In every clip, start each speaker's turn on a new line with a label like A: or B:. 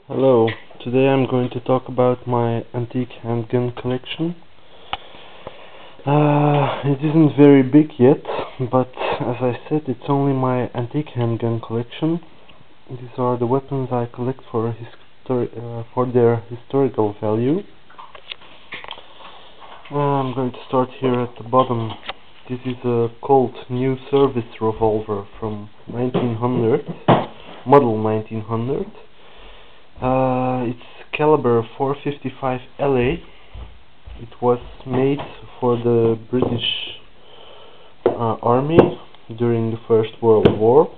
A: Hello, today I'm going to talk about my antique handgun collection. It isn't very big yet, but as I said, it's only my antique handgun collection. These are the weapons I collect for their historical value. I'm going to start here at the bottom. This is a Colt new service revolver from 1900, model 1900. It's caliber 455 LA. It was made for the British Army during the First World War.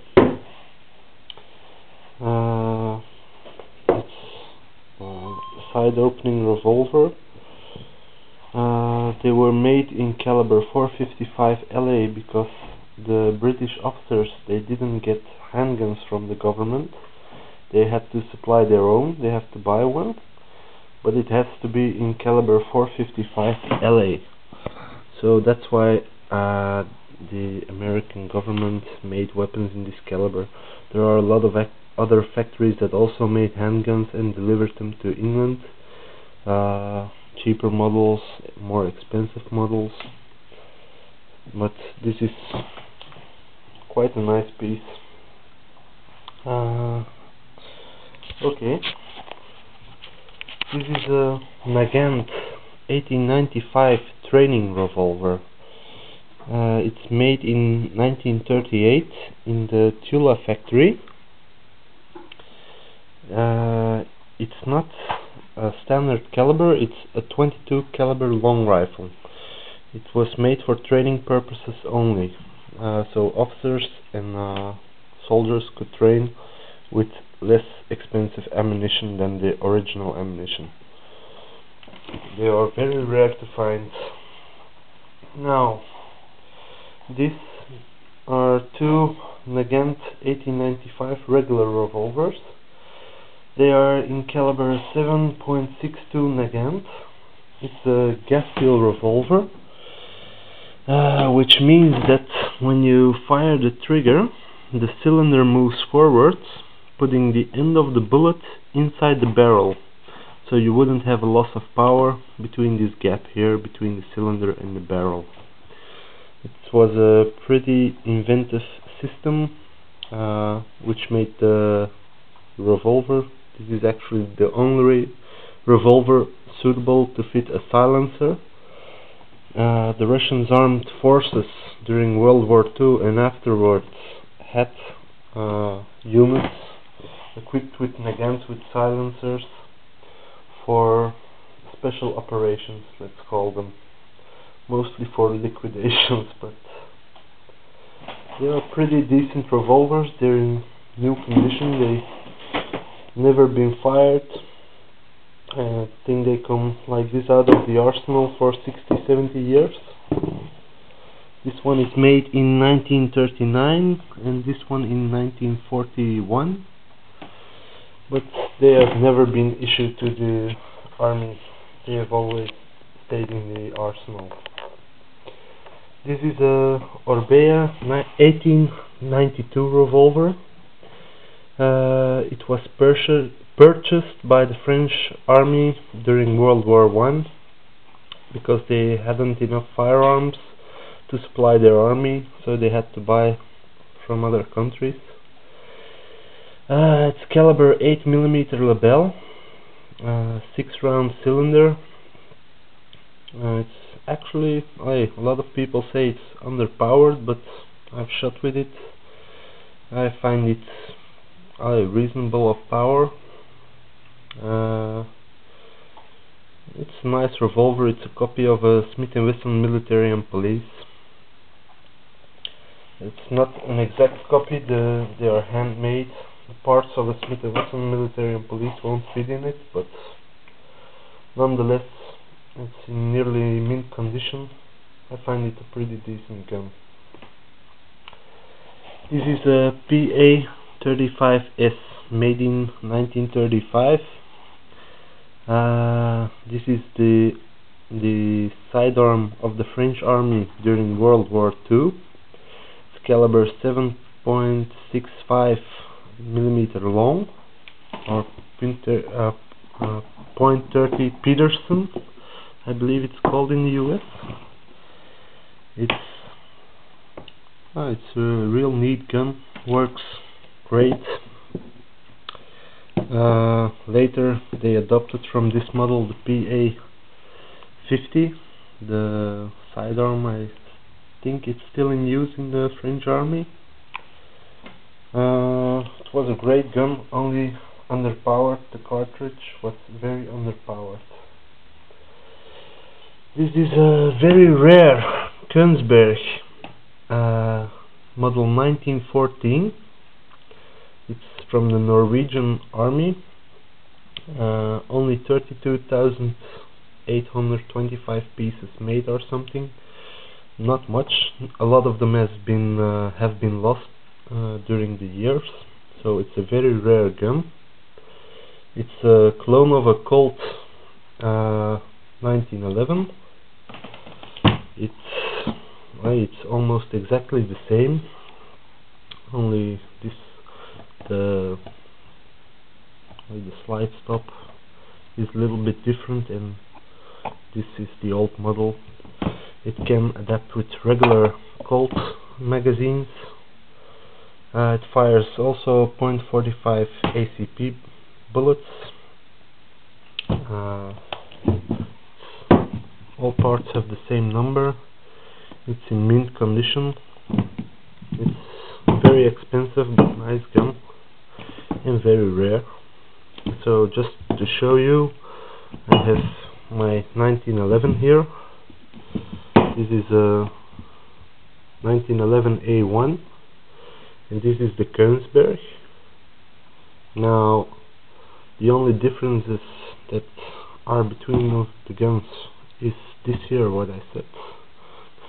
A: It's a side opening revolver. They were made in caliber 455 LA because the British officers, they didn't get handguns from the government. They had to supply their own, they have to buy one, but it has to be in caliber 455 LA. So that's why the American government made weapons in this caliber. There are a lot of other factories that also made handguns and delivered them to England. Cheaper models, more expensive models, but this is quite a nice piece. Okay, this is a Nagant 1895 training revolver. It's made in 1938 in the Tula factory. It's not a standard caliber, it's a 22 caliber long rifle. It was made for training purposes only, so officers and soldiers could train with less expensive ammunition than the original ammunition. They are very rare to find. Now, these are two Nagant 1895 regular revolvers. They are in caliber 7.62 Nagant. It's a gas seal revolver, which means that when you fire the trigger, the cylinder moves forwards, putting the end of the bullet inside the barrel, so you wouldn't have a loss of power between this gap here, between the cylinder and the barrel. It was a pretty inventive system which made the revolver. This is actually the only revolver suitable to fit a silencer. The Russian armed forces during World War II and afterwards had units equipped with nagants with silencers for special operations, let's call them, mostly for liquidations, but they are pretty decent revolvers. They're in new condition, they've never been fired. I think they come like this out of the arsenal for 60-70 years. This one is made in 1939 and this one in 1941, but they have never been issued to the army. They have always stayed in the arsenal. This is a Orbea 1892 revolver. It was purchased by the French army during World War I because they hadn't enough firearms to supply their army, so they had to buy from other countries. It's caliber 8mm lebel, 6-round cylinder. It's actually, a lot of people say it's underpowered, but I've shot with it. I find it reasonable of power. It's a nice revolver. It's a copy of a Smith & Wesson Military and Police. It's not an exact copy, they are handmade. The parts of a Smith & Wesson Military and Police won't fit in it, but nonetheless it's in nearly mint condition. I find it a pretty decent gun. This is a PA-35S made in 1935. This is the sidearm of the French army during World War II. It's caliber 7.65 millimeter long, or .30 Peterson, I believe it's called in the US. It's a real neat gun, works great. Later they adopted from this model the PA-50, the sidearm. I think it's still in use in the French army. It was a great gun, only underpowered. The cartridge was very underpowered. This is a very rare könsberg, model 1914. It's from the Norwegian army. Only 32,825 pieces made or something. Not much. A lot of them have been lost during the years. So it's a very rare gun. It's a clone of a Colt 1911. It's almost exactly the same. Only this the slide stop is a little bit different, and this is the old model. It can adapt with regular Colt magazines. It fires also .45 ACP bullets. All parts have the same number. It's in mint condition. It's very expensive but nice gun and very rare. So just to show you, I have my 1911 here. This is a 1911 A1, and this is the könsberg. Now the only differences that are between the guns is this here, what I said,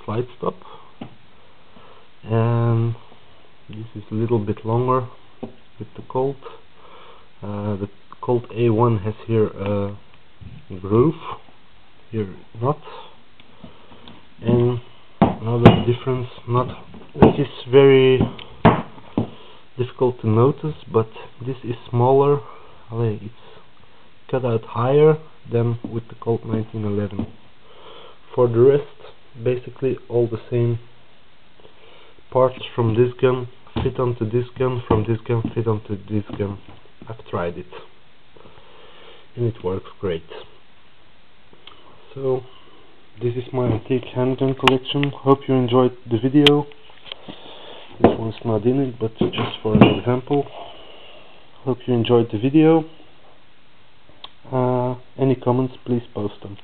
A: slide stop, and this is a little bit longer with the Colt. The Colt A1 has here a groove, here not, and another difference, which is very difficult to notice, but this is smaller. It's cut out higher than with the Colt 1911. For the rest, basically all the same parts from this gun fit onto this gun, from this gun fit onto this gun. I've tried it and it works great. So this is my antique handgun collection. Hope you enjoyed the video. This one's not in it, but just for an example. Hope you enjoyed the video. Any comments, please post them.